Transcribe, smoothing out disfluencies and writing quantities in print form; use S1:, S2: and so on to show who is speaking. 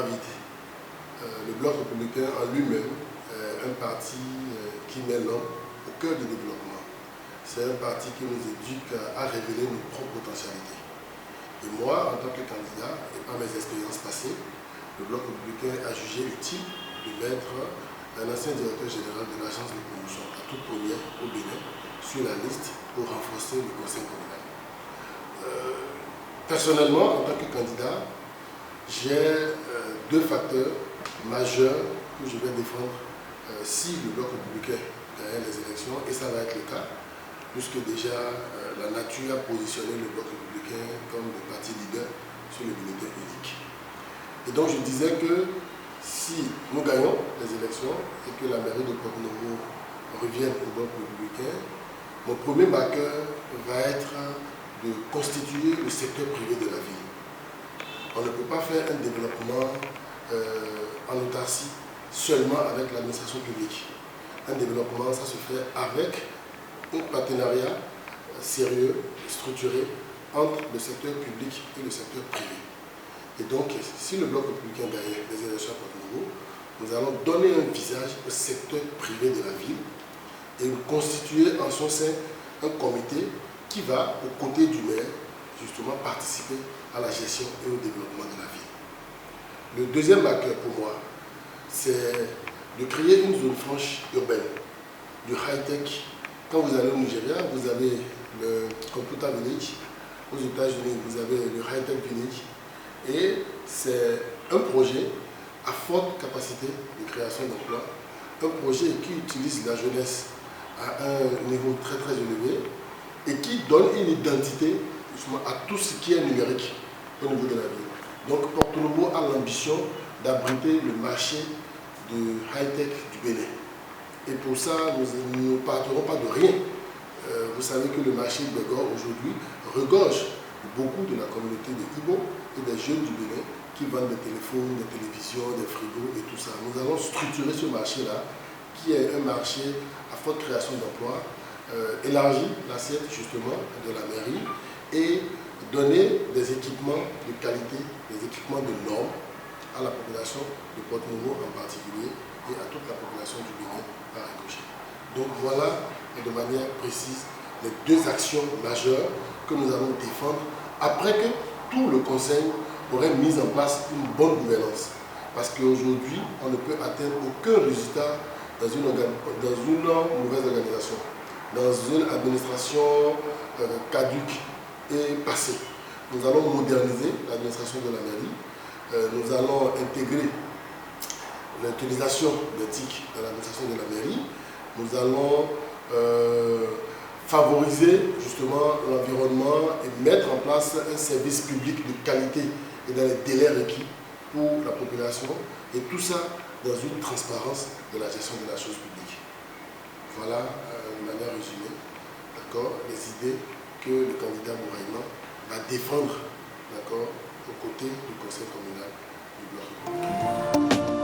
S1: gravité. Le Bloc républicain en lui-même est un parti qui met l'homme au cœur du développement. C'est un parti qui nous éduque à révéler nos propres potentialités. Et moi, en tant que candidat, et par mes expériences passées, le Bloc républicain a jugé utile de mettre un ancien directeur général de l'agence de promotion, à toute première au Bénin, sur la liste pour renforcer le conseil communal. Personnellement, en tant que candidat, j'ai deux facteurs majeurs que je vais défendre si le Bloc républicain gagne les élections, et ça va être le cas, puisque déjà la nature a positionné le Bloc républicain comme le parti leader sur le bulletin unique. Et donc je disais que si nous gagnons les élections et que la mairie de Porto-Novo revienne au Bloc républicain, mon premier marqueur va être de constituer le secteur privé de la ville. On ne peut pas faire un développement en autarcie seulement avec l'administration publique. Un développement, ça se fait avec un partenariat sérieux, structuré entre le secteur public et le secteur privé. Et donc, si le Bloc républicain gagne les élections à Porto-Novo, nous allons donner un visage au secteur privé de la ville et constituer en son sein un comité qui va, aux côtés du maire, justement participer à la gestion et au développement de la ville. Le deuxième marqueur pour moi, c'est de créer une zone franche urbaine, du high-tech. Quand vous allez au Nigeria, vous avez le Computer Village. Aux États-Unis, vous avez le High-Tech Village. Et c'est un projet à forte capacité de création d'emplois, un projet qui utilise la jeunesse à un niveau très très élevé et qui donne une identité justement à tout ce qui est numérique au niveau de la ville. Donc Porto-Novo a l'ambition d'abriter le marché de high-tech du Bénin. Et pour ça, nous ne partirons pas de rien. Vous savez que le marché de Bégor aujourd'hui regorge beaucoup de la communauté de Ibo et des jeunes du Bénin qui vendent des téléphones, des télévisions, des frigos et tout ça. Nous allons structurer ce marché-là, qui est un marché à forte création d'emplois, élargir l'assiette justement de la mairie et donner des équipements de qualité, des équipements de normes à la population de Porto-Novo en particulier et à toute la population du Bénin par ricochet. Donc voilà de manière précise les deux actions majeures que nous allons défendre après que tout le conseil aurait mis en place une bonne gouvernance. Parce qu'aujourd'hui, on ne peut atteindre aucun résultat dans une mauvaise organisation, dans une administration caduque et passée. Nous allons moderniser l'administration de la mairie, nous allons intégrer l'utilisation des TIC dans l'administration de la mairie, nous allons favoriser justement l'environnement et mettre en place un service public de qualité et dans les délais requis pour la population, et tout ça dans une transparence de la gestion de la chose publique. Voilà de manière résumée, d'accord, les idées que le candidat Mouraïman va défendre, d'accord, aux côtés du conseil communal du Bloc républicain.